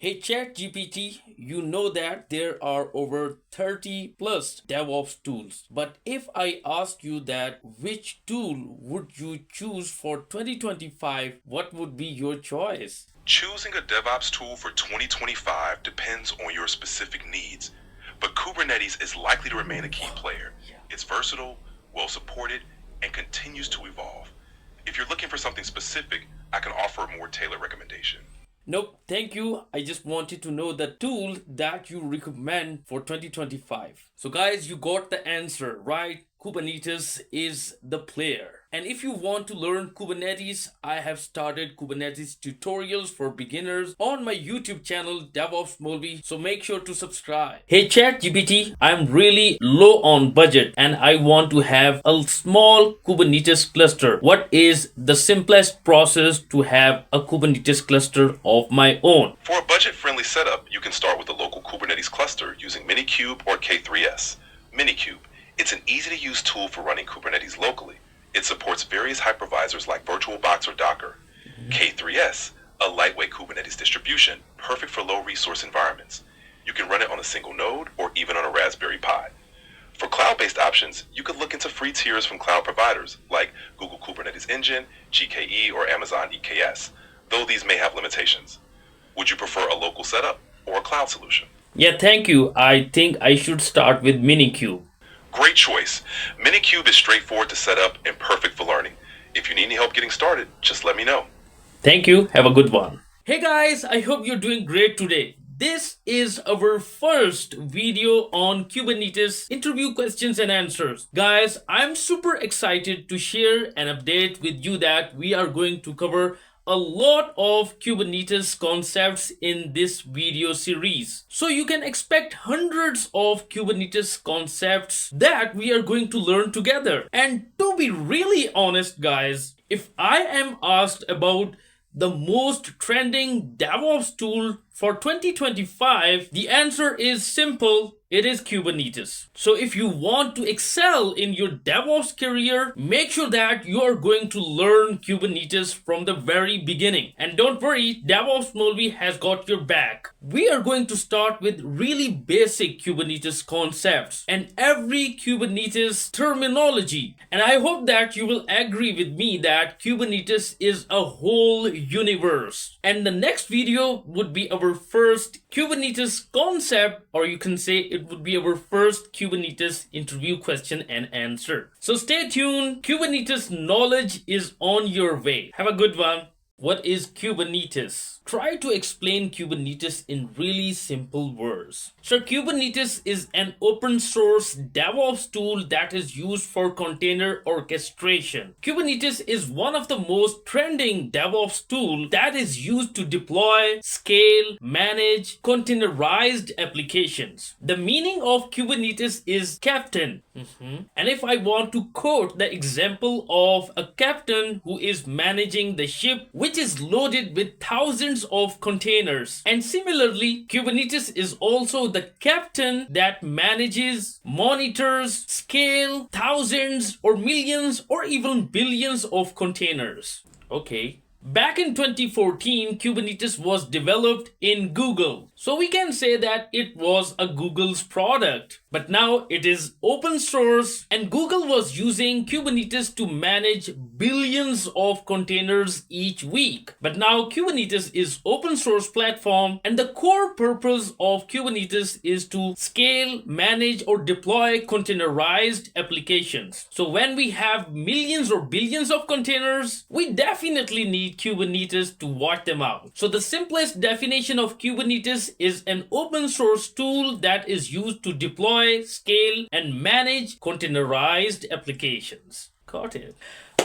Hey ChatGPT, you know that there are over 30 plus DevOps tools. But if I ask you that which tool would you choose for 2025, what would be your choice? Choosing a DevOps tool for 2025 depends on your specific needs, but Kubernetes is likely to remain a key player. It's versatile, well supported, and continues to evolve. If you're looking for something specific, I can offer a more tailored recommendation. Nope, thank you. I just wanted to know the tool that you recommend for 2025. So, guys, you got the answer, right? Kubernetes is the player. And if you want to learn Kubernetes, I have started Kubernetes tutorials for beginners on my YouTube channel, DevOps Molvi. So make sure to subscribe. Hey ChatGPT, I'm really low on budget and I want to have a small Kubernetes cluster. What is the simplest process to have a Kubernetes cluster of my own? For a budget-friendly setup, you can start with a local Kubernetes cluster using Minikube or K3s. Minikube. It's an easy-to-use tool for running Kubernetes locally. It supports various hypervisors like VirtualBox or Docker. K3s, a lightweight Kubernetes distribution, perfect for low-resource environments. You can run it on a single node or even on a Raspberry Pi. For cloud-based options, you could look into free tiers from cloud providers like Google Kubernetes Engine, GKE, or Amazon EKS, though these may have limitations. Would you prefer a local setup or a cloud solution? Yeah, thank you. I think I should start with Minikube. Great choice. Minikube is straightforward to set up and perfect for learning. If you need any help getting started, just let me know. Thank you. Have a good one. Hey guys, I hope you're doing great today. This is our first video on Kubernetes interview questions and answers. Guys, I'm super excited to share an update with you that we are going to cover a lot of Kubernetes concepts in this video series. So you can expect hundreds of Kubernetes concepts that we are going to learn together. And to be really honest, guys, if I am asked about the most trending DevOps tool for 2025, the answer is simple. It is Kubernetes. So if you want to excel in your DevOps career, make sure that you are going to learn Kubernetes from the very beginning. And don't worry, DevOps Molvi has got your back. We are going to start with really basic Kubernetes concepts and every Kubernetes terminology. And I hope that you will agree with me that Kubernetes is a whole universe. And the next video would be our first Kubernetes concept, or you can say it would be our first Kubernetes interview question and answer. So stay tuned. Kubernetes knowledge is on your way. Have a good one. What is Kubernetes? Try to explain Kubernetes in really simple words. So Kubernetes is an open source DevOps tool that is used for container orchestration. Kubernetes is one of the most trending DevOps tools that is used to deploy, scale, manage containerized applications. The meaning of Kubernetes is captain. And if I want to quote the example of a captain who is managing the ship which is loaded with thousands of containers. And similarly, Kubernetes is also the captain that manages, monitors, scale thousands or millions or even billions of containers. Okay. Back in 2014, Kubernetes was developed in Google. So we can say that it was a Google's product. But now it is open source and Google was using Kubernetes to manage billions of containers each week. But now Kubernetes is open source platform and the core purpose of Kubernetes is to scale, manage or deploy containerized applications. So when we have millions or billions of containers, we definitely need Kubernetes to watch them out. So the simplest definition of Kubernetes is an open source tool that is used to deploy, scale, and manage containerized applications. Got it.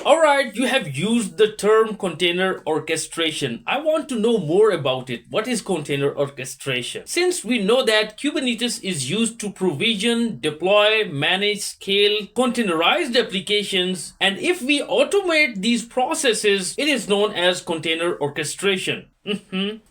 Alright, you have used the term container orchestration. I want to know more about it. What is container orchestration? Since we know that Kubernetes is used to provision, deploy, manage, scale containerized applications, and if we automate these processes, it is known as container orchestration.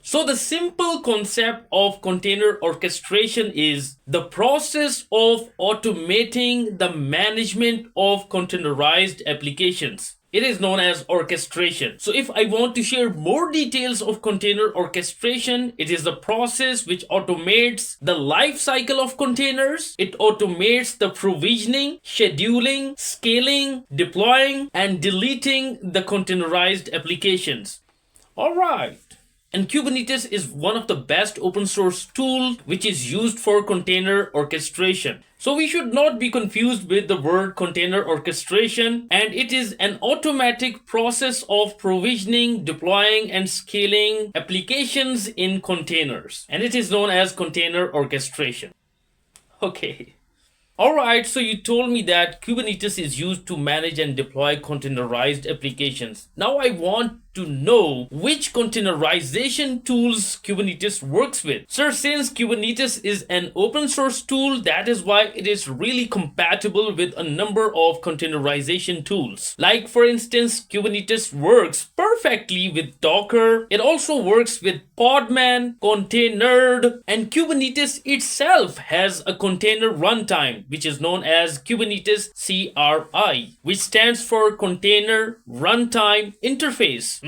So the simple concept of container orchestration is the process of automating the management of containerized applications. It is known as orchestration. So if I want to share more details of container orchestration, it is the process which automates the life cycle of containers. It automates the provisioning, scheduling, scaling, deploying, and deleting the containerized applications. All right. And Kubernetes is one of the best open source tools which is used for container orchestration. So we should not be confused with the word container orchestration, and it is an automatic process of provisioning, deploying, and scaling applications in containers. And it is known as container orchestration. Okay. Alright, so you told me that Kubernetes is used to manage and deploy containerized applications. Now I want to know which containerization tools Kubernetes works with. Sir, since Kubernetes is an open source tool, that is why it is really compatible with a number of containerization tools. Like for instance, Kubernetes works perfectly with Docker. It also works with Podman, Containerd, and Kubernetes itself has a container runtime, which is known as Kubernetes CRI, which stands for Container Runtime Interface.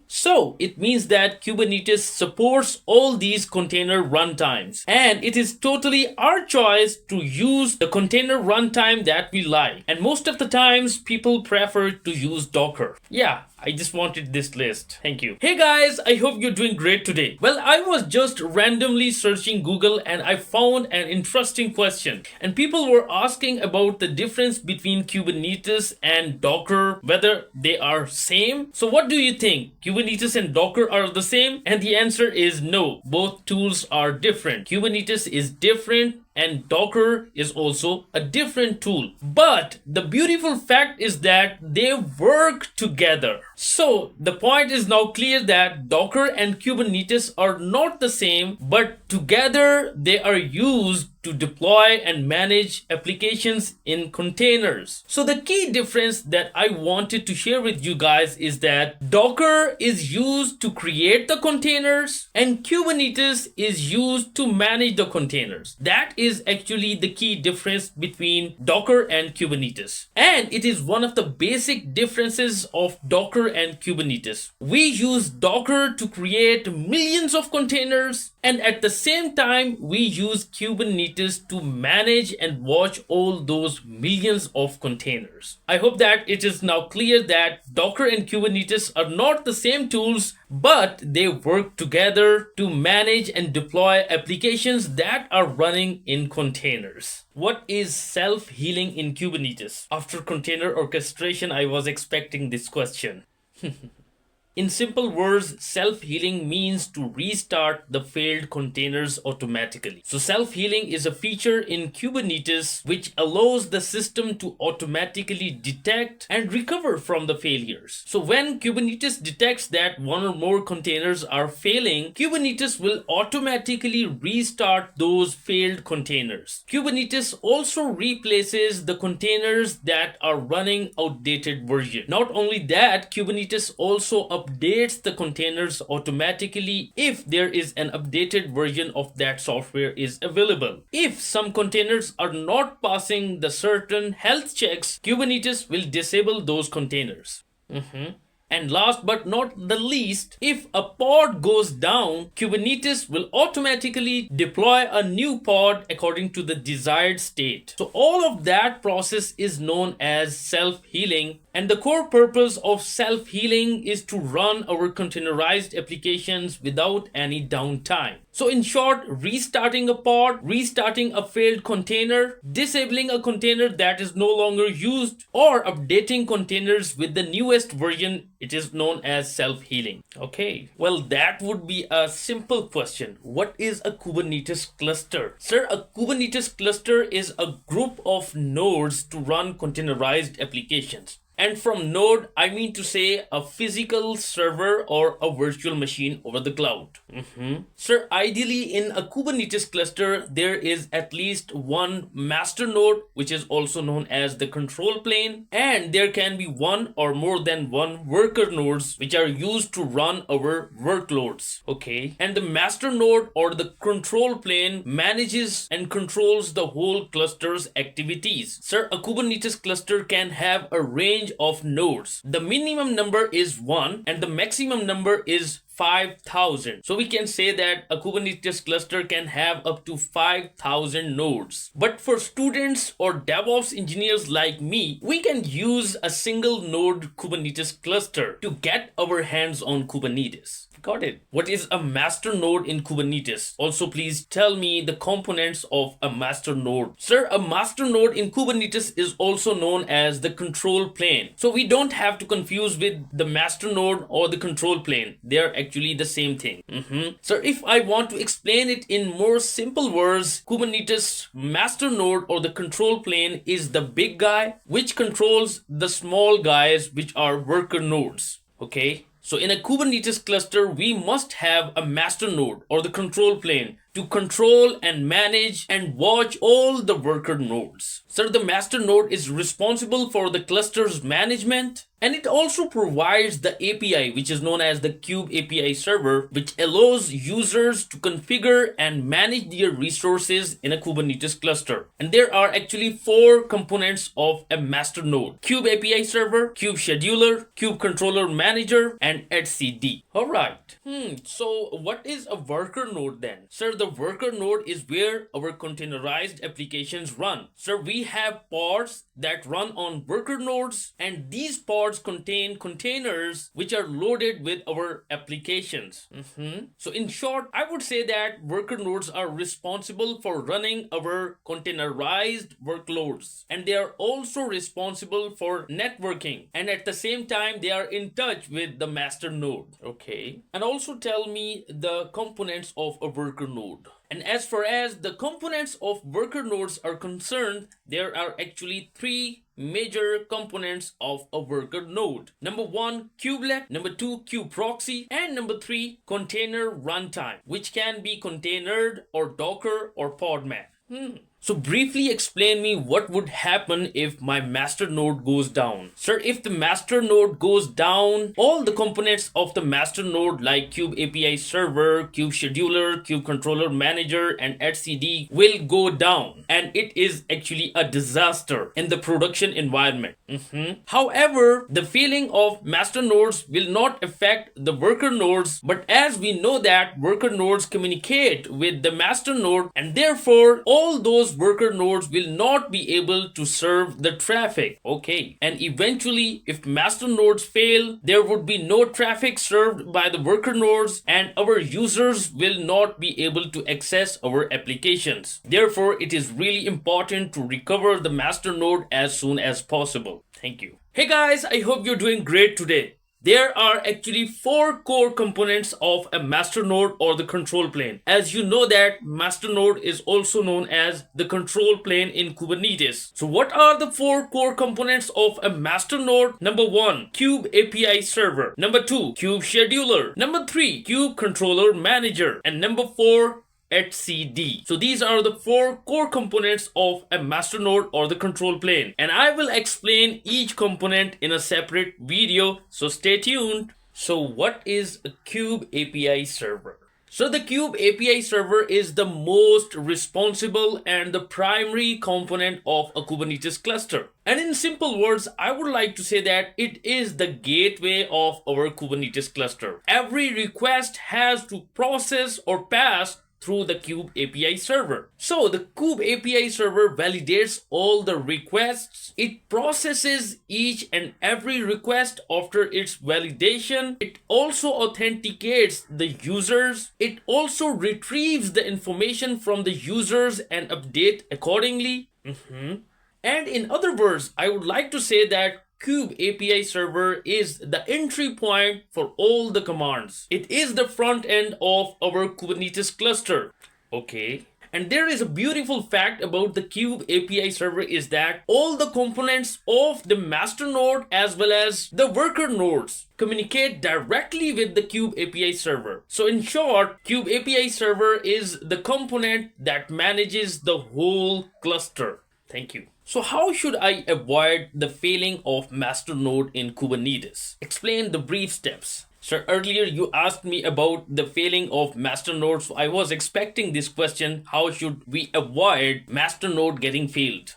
So it means that Kubernetes supports all these container runtimes, and it is totally our choice to use the container runtime that we like. And most of the times people prefer to use Docker. Yeah, I just wanted this list. Thank you. Hey guys, I hope you're doing great today. Well, I was just randomly searching Google and I found an interesting question. And people were asking about the difference between Kubernetes and Docker, whether they are same. So what do you think? Kubernetes and Docker are the same? And the answer is no. Both tools are different. Kubernetes is different and Docker is also a different tool. But the beautiful fact is that they work together. So the point is now clear that Docker and Kubernetes are not the same, but together they are used to deploy and manage applications in containers. So the key difference that I wanted to share with you guys is that Docker is used to create the containers and Kubernetes is used to manage the containers. That is actually the key difference between Docker and Kubernetes. And it is one of the basic differences of Docker and Kubernetes. We use Docker to create millions of containers, and at the same time we use Kubernetes to manage and watch all those millions of containers. I hope that it is now clear that Docker and Kubernetes are not the same tools, but they work together to manage and deploy applications that are running in containers. What is self-healing in Kubernetes? After container orchestration, I was expecting this question. In simple words, self-healing means to restart the failed containers automatically. So self-healing is a feature in Kubernetes which allows the system to automatically detect and recover from the failures. So when Kubernetes detects that one or more containers are failing, Kubernetes will automatically restart those failed containers. Kubernetes also replaces the containers that are running outdated version. Not only that, Kubernetes also updates the containers automatically if there is an updated version of that software is available. If some containers are not passing the certain health checks, Kubernetes will disable those containers. And last but not the least, if a pod goes down, Kubernetes will automatically deploy a new pod according to the desired state. So all of that process is known as self-healing. And the core purpose of self-healing is to run our containerized applications without any downtime. So in short, restarting a pod, restarting a failed container, disabling a container that is no longer used, or updating containers with the newest version, it is known as self-healing. Okay, well that would be a simple question. What is a Kubernetes cluster? Sir, a Kubernetes cluster is a group of nodes to run containerized applications. And from node, I mean to say a physical server or a virtual machine over the cloud. Sir, ideally in a Kubernetes cluster, there is at least one master node, which is also known as the control plane. And there can be one or more than one worker nodes, which are used to run our workloads. Okay. And the master node or the control plane manages and controls the whole cluster's activities. Sir, a Kubernetes cluster can have a range range of nodes. The minimum number is 1 and the maximum number is 5,000. So we can say that a Kubernetes cluster can have up to 5,000 nodes. But for students or DevOps engineers like me, we can use a single node Kubernetes cluster to get our hands on Kubernetes. Got it. What is a master node in Kubernetes? Also, please tell me the components of a master node. Sir, a master node in Kubernetes is also known as the control plane. So we don't have to confuse with the master node or the control plane. They are actually the same thing. So if I want to explain it in more simple words, Kubernetes master node or the control plane is the big guy which controls the small guys which are worker nodes. Okay. So in a Kubernetes cluster, we must have a master node or the control plane to control and manage and watch all the worker nodes. So the master node is responsible for the cluster's management, and it also provides the API which is known as the Kube API Server, which allows users to configure and manage their resources in a Kubernetes cluster. And there are actually 4 components of a master node: Kube API Server, Kube Scheduler, Kube Controller Manager, and etcd. Alright. So what is a worker node then? Sir, the worker node is where our containerized applications run. Sir, we have pods that run on worker nodes, and these pods contain containers which are loaded with our applications. So in short, I would say that worker nodes are responsible for running our containerized workloads, and they are also responsible for networking, and at the same time they are in touch with the master node. Okay. And also tell me the components of a worker node. And as far as the components of worker nodes are concerned, there are actually 3 major components of a worker node. Number 1, kubelet. Number 2, kube proxy. And number 3, container runtime, which can be containered or Docker or Podman. So briefly explain me what would happen if my master node goes down. Sir, if the master node goes down, all the components of the master node like Kube API Server, Kube Scheduler, Kube Controller Manager, and etcd will go down. And it is actually a disaster in the production environment. However, the failing of master nodes will not affect the worker nodes, but as we know that worker nodes communicate with the master node, and therefore all those worker nodes will not be able to serve the traffic. Okay. And eventually, if master nodes fail, there would be no traffic served by the worker nodes, and our users will not be able to access our applications. Therefore, it is really important to recover the master node as soon as possible. Thank you. Hey guys, I hope you're doing great today. There are actually 4 core components of a master node or the control plane. As you know that master node is also known as the control plane in Kubernetes. So what are the 4 core components of a master node? Number 1, Kube API Server. Number 2, Kube Scheduler. Number 3, Kube Controller Manager. And number 4, etcd. So these are the 4 core components of a master node or the control plane, and I will explain each component in a separate video, so stay tuned. So what is a Kube API Server? So the Kube API Server is the most responsible and the primary component of a Kubernetes cluster. And in simple words, I would like to say that it is the gateway of our Kubernetes cluster. Every request has to process or pass through the Kube API Server. So the Kube API Server validates all the requests. It processes each and every request after its validation. It also authenticates the users. It also retrieves the information from the users and update accordingly. And in other words, I would like to say that Kube API Server is the entry point for all the commands. It is the front end of our Kubernetes cluster. Okay. And there is a beautiful fact about the Kube API Server is that all the components of the master node as well as the worker nodes communicate directly with the Kube API Server. So in short, Kube API Server is the component that manages the whole cluster. Thank you. So how should I avoid the failing of master node in Kubernetes? Explain the brief steps. Sir, earlier you asked me about the failing of master node, so I was expecting this question: how should we avoid master node getting failed?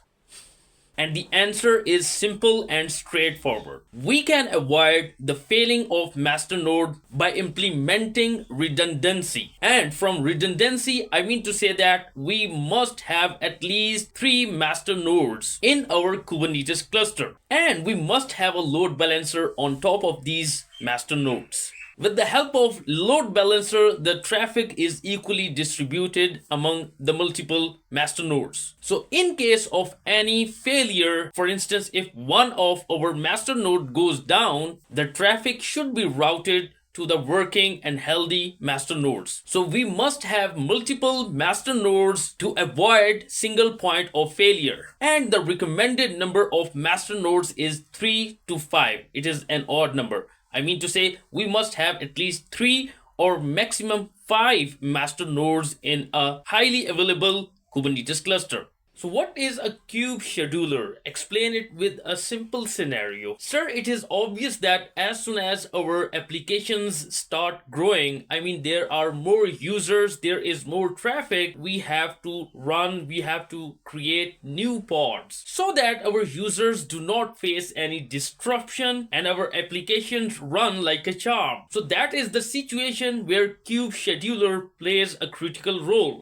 And the answer is simple and straightforward. We can avoid the failing of master node by implementing redundancy. And from redundancy, I mean to say that we must have at least 3 master nodes in our Kubernetes cluster. And we must have a load balancer on top of these master nodes. With the help of load balancer, the traffic is equally distributed among the multiple master nodes. So in case of any failure, for instance, if one of our master node goes down, the traffic should be routed to the working and healthy master nodes. So we must have multiple master nodes to avoid single point of failure. And the recommended number of master nodes is 3 to 5. It is an odd number. I mean to say we must have at least 3 or maximum 5 master nodes in a highly available Kubernetes cluster. So what is a Kube scheduler? Explain it with a simple scenario. Sir, it is obvious that as soon as our applications start growing, I mean there are more users, there is more traffic, we have to create new pods so that our users do not face any disruption and our applications run like a charm. So that is the situation where Kube scheduler plays a critical role.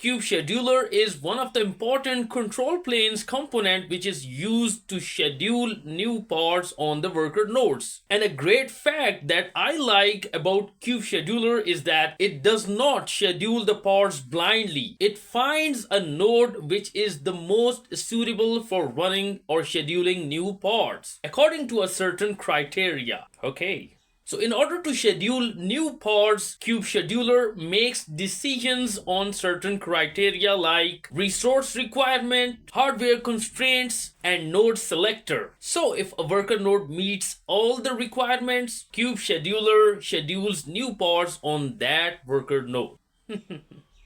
Kube scheduler is one of the important control planes component which is used to schedule new pods on the worker nodes. And a great fact that I like about Kube scheduler is that it does not schedule the pods blindly. It finds a node which is the most suitable for running or scheduling new pods according to a certain criteria. Okay. So in order to schedule new pods, Kube scheduler makes decisions on certain criteria like resource requirement, hardware constraints, and node selector. So if a worker node meets all the requirements, Kube scheduler schedules new pods on that worker node.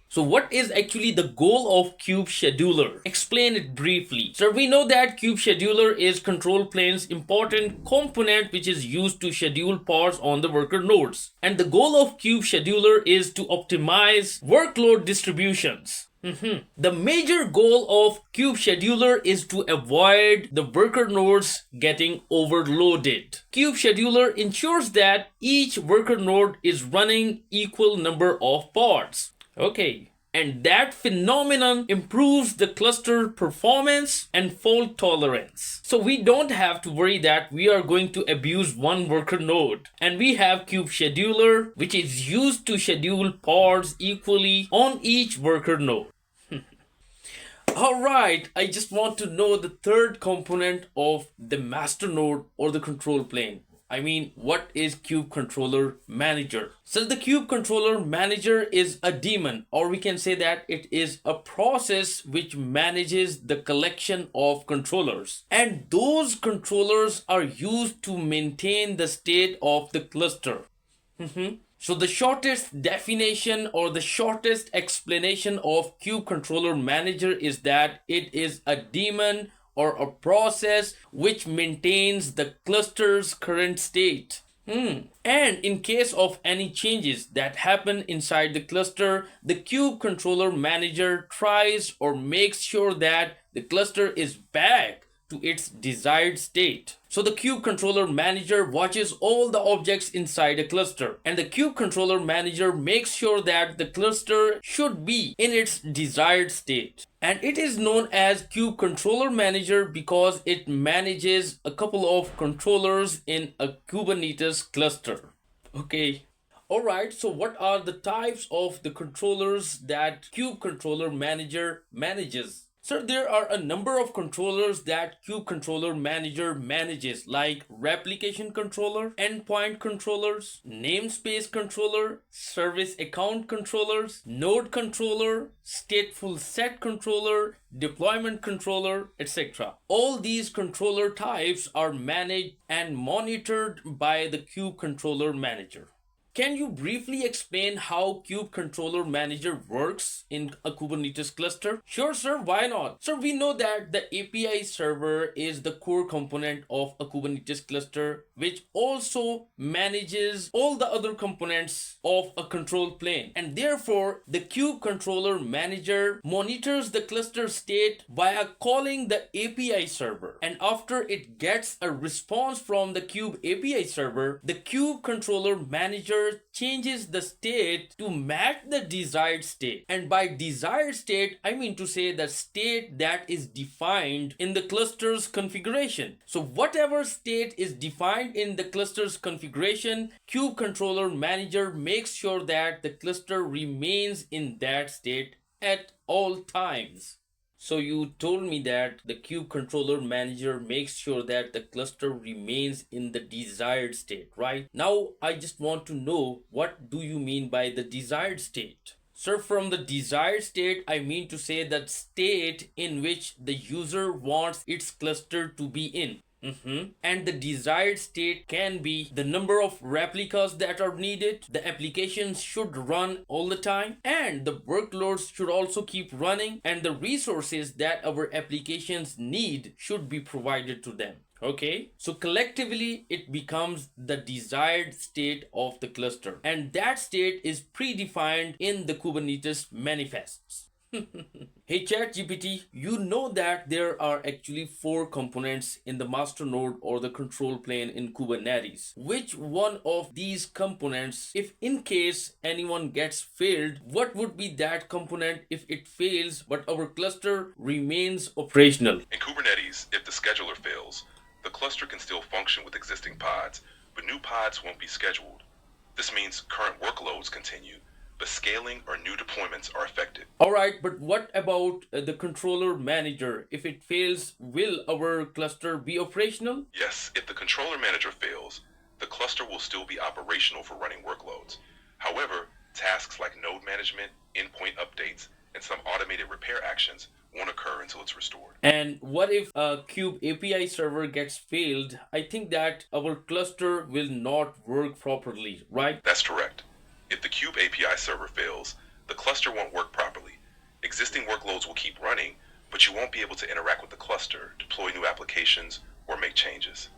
So what is actually the goal of Kube scheduler? Explain it briefly. So we know that Kube scheduler is control plane's important component which is used to schedule pods on the worker nodes. And the goal of Kube scheduler is to optimize workload distributions. The major goal of Kube scheduler is to avoid the worker nodes getting overloaded. Kube scheduler ensures that each worker node is running equal number of pods. Okay, and that phenomenon improves the cluster performance and fault tolerance. So we don't have to worry that we are going to abuse one worker node. And we have Kube scheduler which is used to schedule pods equally on each worker node. Alright, I just want to know the third component of the master node or the control plane. I mean, what is Kube Controller Manager? So the Kube Controller Manager is a daemon, or we can say that it is a process which manages the collection of controllers. And those controllers are used to maintain the state of the cluster. So the shortest definition or the shortest explanation of Kube Controller Manager is that it is a daemon or a process which maintains the cluster's current state. And in case of any changes that happen inside the cluster, the Kube Controller Manager tries or makes sure that the cluster is back to its desired state. So the Kube Controller Manager watches all the objects inside a cluster, and the Kube Controller Manager makes sure that the cluster should be in its desired state. And it is known as Kube Controller Manager because it manages a couple of controllers in a Kubernetes cluster. Okay. Alright, so what are the types of the controllers that Kube Controller Manager manages? So there are a number of controllers that Kube Controller Manager manages, like replication controller, endpoint controllers, namespace controller, service account controllers, node controller, stateful set controller, deployment controller, etc. All these controller types are managed and monitored by the Kube Controller Manager. Can you briefly explain how Kube Controller Manager works in a Kubernetes cluster? Sure, sir, why not? Sir, we know that the API server is the core component of a Kubernetes cluster, which also manages all the other components of a control plane. And therefore, the Kube Controller Manager monitors the cluster state via calling the API server. And after it gets a response from the Kube API server, the Kube Controller Manager changes the state to match the desired state. And by desired state, I mean to say the state that is defined in the cluster's configuration. So whatever state is defined in the cluster's configuration, Kube Controller Manager makes sure that the cluster remains in that state at all times. So you told me that the Kube Controller Manager makes sure that the cluster remains in the desired state, right? Now I just want to know, what do you mean by the desired state? Sir, from the desired state, I mean to say that state in which the user wants its cluster to be in. And the desired state can be the number of replicas that are needed, the applications should run all the time, and the workloads should also keep running, and the resources that our applications need should be provided to them. Okay, so collectively it becomes the desired state of the cluster, and that state is predefined in the Kubernetes manifests. Hey ChatGPT, you know that there are actually 4 components in the master node or the control plane in Kubernetes. Which one of these components, if in case anyone gets failed, what would be that component if it fails but our cluster remains operational? In Kubernetes, if the scheduler fails, the cluster can still function with existing pods, but new pods won't be scheduled. This means current workloads continue, but scaling or new deployments are affected. Alright, but what about the controller manager? If it fails, will our cluster be operational? Yes, if the controller manager fails, the cluster will still be operational for running workloads. However, tasks like node management, endpoint updates, and some automated repair actions won't occur until it's restored. And what if a Kube API server gets failed? I think that our cluster will not work properly, right? That's correct. If the Kube API server fails, the cluster won't work properly. Existing workloads will keep running, but you won't be able to interact with the cluster, deploy new applications, or make changes.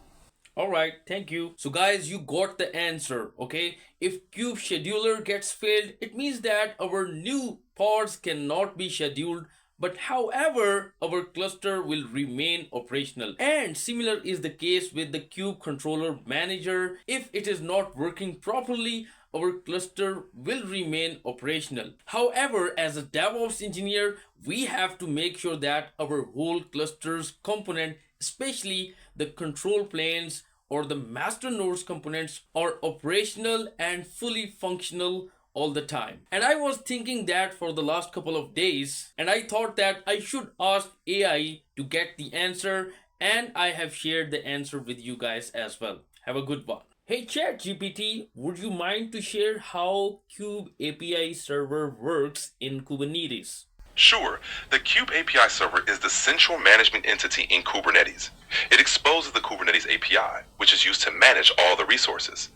Alright, thank you. So guys, you got the answer, okay? If Kube scheduler gets failed, it means that our new pods cannot be scheduled, but however, our cluster will remain operational. And similar is the case with the Kube Controller Manager. If it is not working properly, our cluster will remain operational. However, as a DevOps engineer, we have to make sure that our whole cluster's component, especially the control planes or the master nodes components, are operational and fully functional all the time. And I was thinking that for the last couple of days, and I thought that I should ask AI to get the answer, and I have shared the answer with you guys as well. Have a good one. Hey ChatGPT, would you mind to share how Kube API Server works in Kubernetes? Sure, the Kube API Server is the central management entity in Kubernetes. It exposes the Kubernetes API, which is used to manage all the resources.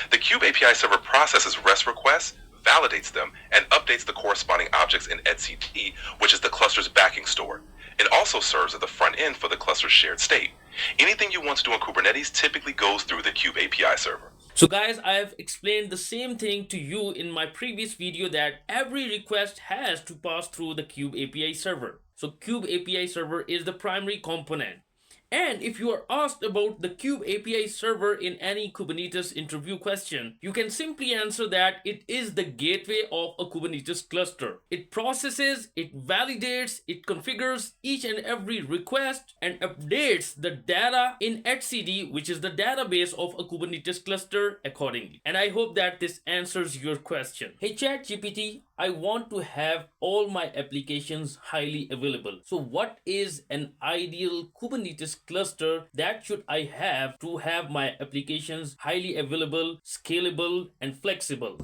The Kube API Server processes REST requests, validates them, and updates the corresponding objects in etcd, which is the cluster's backing store. It also serves as the front end for the cluster's shared state. Anything you want to do in Kubernetes typically goes through the Kube API Server. So guys, I have explained the same thing to you in my previous video, that every request has to pass through the Kube API Server. So Kube API Server is the primary component. And if you are asked about the Kube API Server in any Kubernetes interview question, you can simply answer that it is the gateway of a Kubernetes cluster. It processes, it validates, it configures each and every request and updates the data in etcd, which is the database of a Kubernetes cluster, accordingly. And I hope that this answers your question. Hey ChatGPT, I want to have all my applications highly available. So what is an ideal Kubernetes cluster that should I have to have my applications highly available, scalable, and flexible?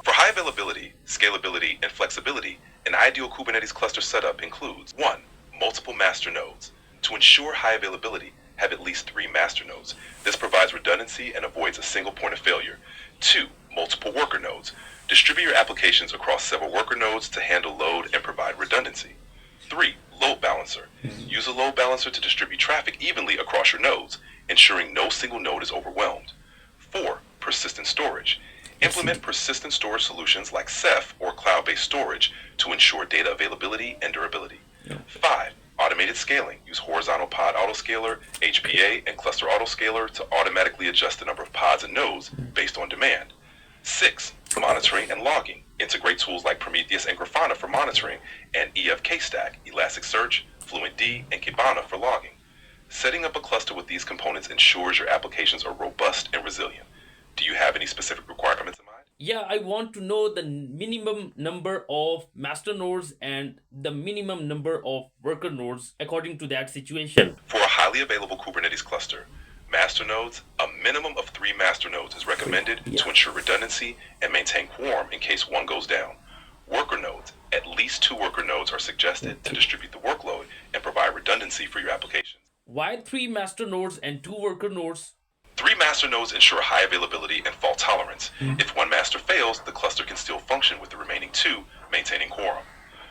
For high availability, scalability, and flexibility, an ideal Kubernetes cluster setup includes 1. Multiple master nodes. To ensure high availability, have at least 3 master nodes. This provides redundancy and avoids a single point of failure. 2. multiple worker nodes. Distribute your applications across several worker nodes to handle load and provide redundancy. 3. Load balancer. Use a load balancer to distribute traffic evenly across your nodes, ensuring no single node is overwhelmed. 4. Persistent storage. Implement persistent storage solutions like Ceph or cloud-based storage to ensure data availability and durability. 5. Automated scaling. Use horizontal pod autoscaler, HPA, and cluster autoscaler to automatically adjust the number of pods and nodes based on demand. 6. Monitoring and logging. Integrate tools like Prometheus and Grafana for monitoring, and EFK Stack, Elasticsearch, FluentD, and Kibana for logging. Setting up a cluster with these components ensures your applications are robust and resilient. Do you have any specific requirements in mind? Yeah, I want to know the minimum number of master nodes and the minimum number of worker nodes according to that situation. For a highly available Kubernetes cluster, master nodes, a minimum of 3 master nodes is recommended to ensure redundancy and maintain quorum in case one goes down. Worker nodes, at least 2 worker nodes are suggested to distribute the workload and provide redundancy for your applications. Why 3 master nodes and 2 worker nodes? 3 master nodes ensure high availability and fault tolerance. If one master fails, the cluster can still function with the remaining 2, maintaining quorum.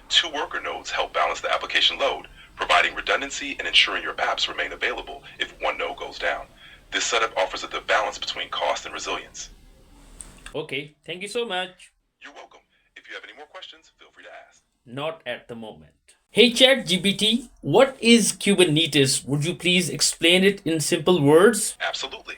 2 worker nodes help balance the application load, providing redundancy and ensuring your apps remain available if one node goes down. This setup offers a good balance between cost and resilience. Okay, thank you so much. You're welcome. If you have any more questions, feel free to ask. Not at the moment. Hey ChatGPT, what is Kubernetes? Would you please explain it in simple words? Absolutely.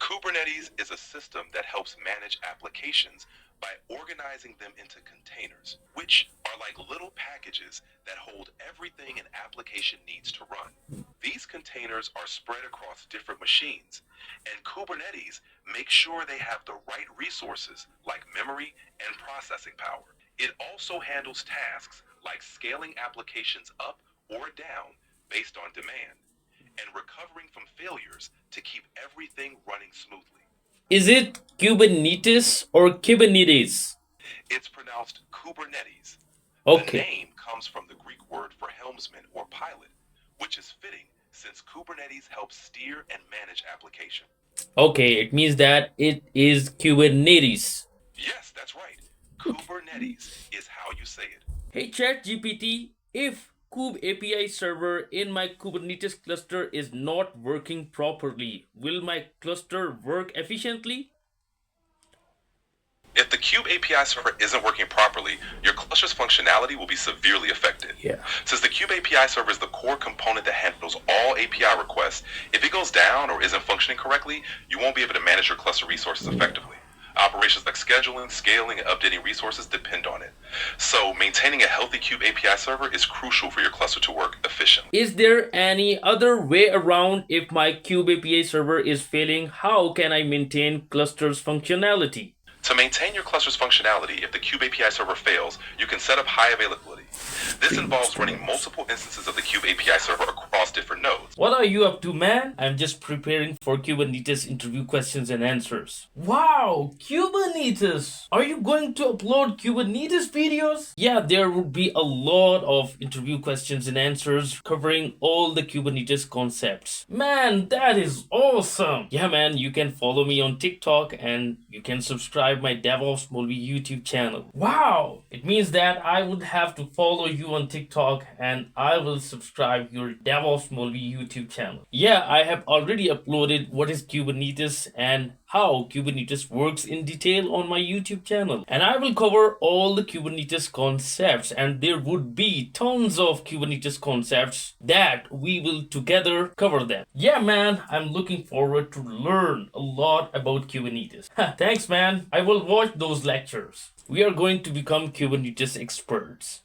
Kubernetes is a system that helps manage applications by organizing them into containers, which are like little packages that hold everything an application needs to run. These containers are spread across different machines, and Kubernetes makes sure they have the right resources like memory and processing power. It also handles tasks like scaling applications up or down based on demand, and recovering from failures to keep everything running smoothly. Is it Kubernetes or Kubernetes? It's pronounced Kubernetes. Okay. The name comes from the Greek word for helmsman or pilot, which is fitting since Kubernetes helps steer and manage application. Okay, it means that it is Kubernetes. Yes, that's right. Kubernetes is how you say it. Hey ChatGPT, if Kube API Server in my Kubernetes cluster is not working properly, will my cluster work efficiently? If the Kube API Server isn't working properly, your cluster's functionality will be severely affected. Since the Kube API Server is the core component that handles all API requests, if it goes down or isn't functioning correctly, you won't be able to manage your cluster resources effectively. Operations like scheduling, scaling, and updating resources depend on it. So maintaining a healthy Kube API server is crucial for your cluster to work efficiently. Is there any other way around if my Kube API server is failing? How can I maintain cluster's functionality? To maintain your cluster's functionality, if the Kube API server fails, you can set up high availability. This involves running multiple instances of the Kube API server across different nodes. What are you up to, man? I'm just preparing for Kubernetes interview questions and answers. Wow, Kubernetes! Are you going to upload Kubernetes videos? Yeah, there would be a lot of interview questions and answers covering all the Kubernetes concepts. Man, that is awesome! Yeah, man, you can follow me on TikTok and you can subscribe my DevOps Molvi YouTube channel. Wow! It means that I would have to follow you on TikTok and I will subscribe your DevOps Molvi YouTube channel. Yeah, I have already uploaded what is Kubernetes and how Kubernetes works in detail on my YouTube channel. And I will cover all the Kubernetes concepts, and there would be tons of Kubernetes concepts that we will together cover them. Yeah, man, I'm looking forward to learn a lot about Kubernetes. Thanks, man. I will watch those lectures. We are going to become Kubernetes experts.